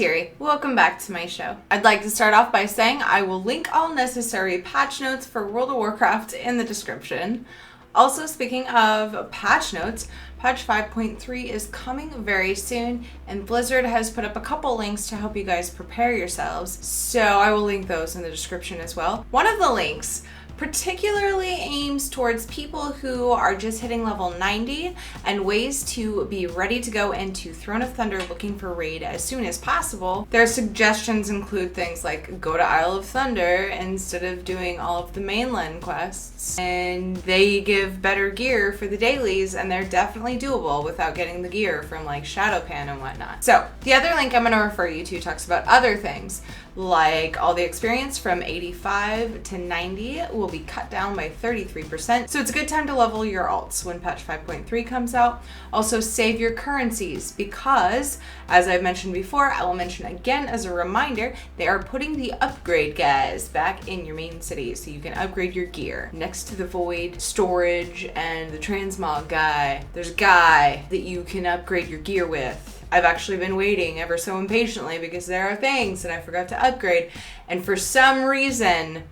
Tiri. Welcome back to my show. I'd like to start off by saying I will link all necessary patch notes for World of Warcraft in the description. Also, speaking of patch notes, patch 5.3 is coming very soon, and Blizzard has put up a couple links to help you guys prepare yourselves, so I will link those in the description as well. One of the links particularly aims towards people who are just hitting level 90 and ways to be ready to go into Throne of Thunder looking for raid as soon as possible. Their suggestions include things like go to Isle of Thunder instead of doing all of the mainland quests, and they give better gear for the dailies, and they're definitely doable without getting the gear from like Shadowpan and whatnot. So the other link I'm going to refer you to talks about other things, like all the experience from 85 to 90 will be cut down by 33%. So it's a good time to level your alts when patch 5.3 comes out. Also save your currencies because, as I've mentioned before, I will mention again as a reminder, they are putting the upgrade guys back in your main cities so you can upgrade your gear. Next to the void, storage, and the transmog guy, there's a guy that you can upgrade your gear with. I've actually been waiting ever so impatiently because there are things that I forgot to upgrade, and for some reason,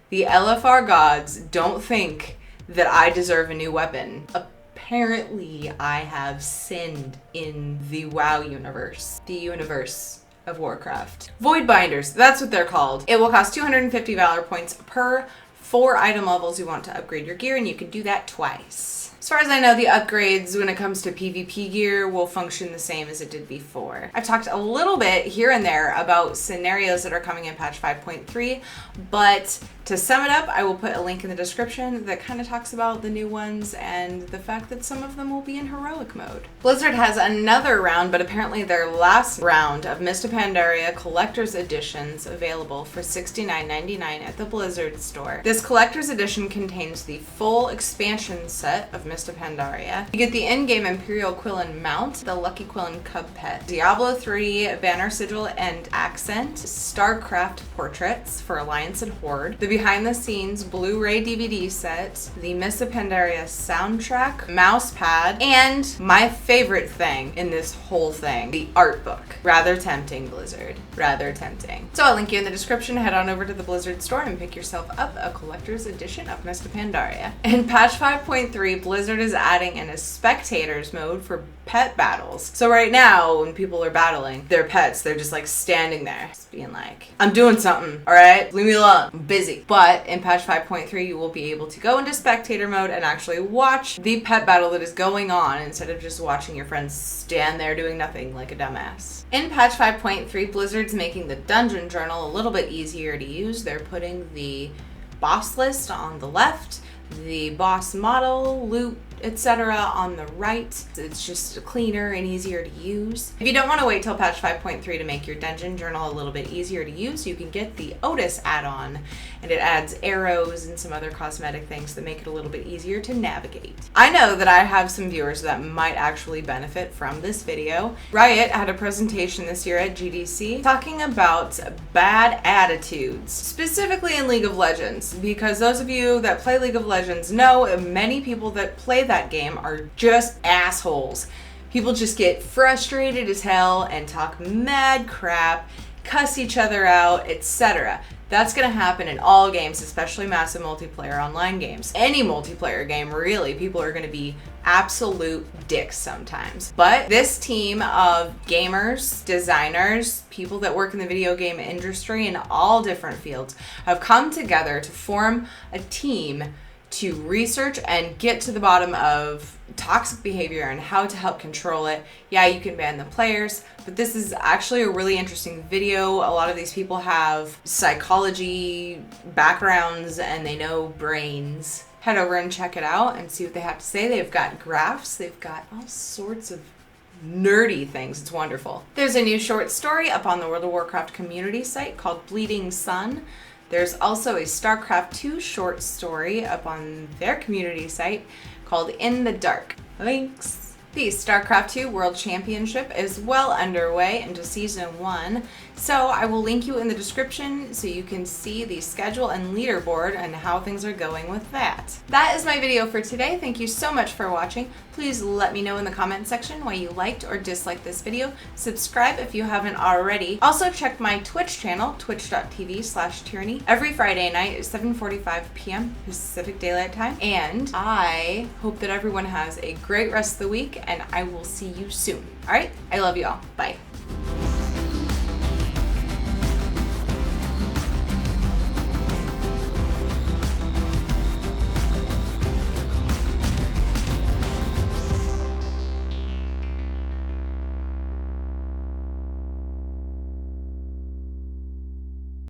the LFR gods don't think that I deserve a new weapon. Apparently, I have sinned in the WoW universe. The universe of Warcraft. Void binders, that's what they're called. It will cost 250 Valor points per 4 item levels you want to upgrade your gear, and you can do that twice. As far as I know, the upgrades when it comes to PvP gear will function the same as it did before. I've talked a little bit here and there about scenarios that are coming in patch 5.3, but to sum it up, I will put a link in the description that kind of talks about the new ones and the fact that some of them will be in heroic mode. Blizzard has another round, but apparently their last round of Mist of Pandaria Collector's Editions available for $69.99 at the Blizzard store. This Collector's Edition contains the full expansion set of Mist of Pandaria. You get the in-game Imperial Quillen mount, the Lucky Quillen cub pet, Diablo 3 banner sigil and accent, Starcraft portraits for Alliance and Horde, the behind-the-scenes Blu-ray DVD set, the Mist of Pandaria soundtrack, mouse pad, and my favorite thing in this whole thing, the art book. Rather tempting, Blizzard. Rather tempting. So I'll link you in the description. Head on over to the Blizzard store and pick yourself up a collector's edition of Mist of Pandaria. In patch 5.3, Blizzard is adding in a spectators mode for pet battles. So right now, when people are battling their pets, they're just like standing there, just being like, I'm doing something, all right? Leave me alone, I'm busy. But in patch 5.3, you will be able to go into spectator mode and actually watch the pet battle that is going on instead of just watching your friends stand there doing nothing like a dumbass. In patch 5.3, Blizzard's making the dungeon journal a little bit easier to use. They're putting the boss list on the left, the boss model, loot, etc. on the right. It's just cleaner and easier to use. If you don't want to wait till patch 5.3 to make your dungeon journal a little bit easier to use, you can get the Otis add-on, and it adds arrows and some other cosmetic things that make it a little bit easier to navigate. I know that I have some viewers that might actually benefit from this video. Riot had a presentation this year at GDC talking about bad attitudes, specifically in League of Legends, because those of you that play League of Legends know many people that play that game are just assholes. People just get frustrated as hell and talk mad crap, cuss each other out, etc. That's going to happen in all games, especially massive multiplayer online games. Any multiplayer game, really, people are going to be absolute dicks sometimes. But this team of gamers, designers, people that work in the video game industry in all different fields have come together to form a team to research and get to the bottom of toxic behavior and how to help control it. Yeah, you can ban the players, but this is actually a really interesting video. A lot of these people have psychology backgrounds and they know brains. Head over and check it out and see what they have to say. They've got graphs, they've got all sorts of nerdy things. It's wonderful. There's a new short story up on the World of Warcraft community site called Bleeding Sun. There's also a StarCraft 2 short story up on their community site called In the Dark. Links. The StarCraft 2 World Championship is well underway into Season 1. So I will link you in the description so you can see the schedule and leaderboard and how things are going with that. That is my video for today. Thank you so much for watching. Please let me know in the comment section why you liked or disliked this video. Subscribe if you haven't already. Also check my Twitch channel, twitch.tv/Tirinei, every Friday night at 7:45 p.m. Pacific Daylight Time. And I hope that everyone has a great rest of the week, and I will see you soon. All right? I love you all. Bye.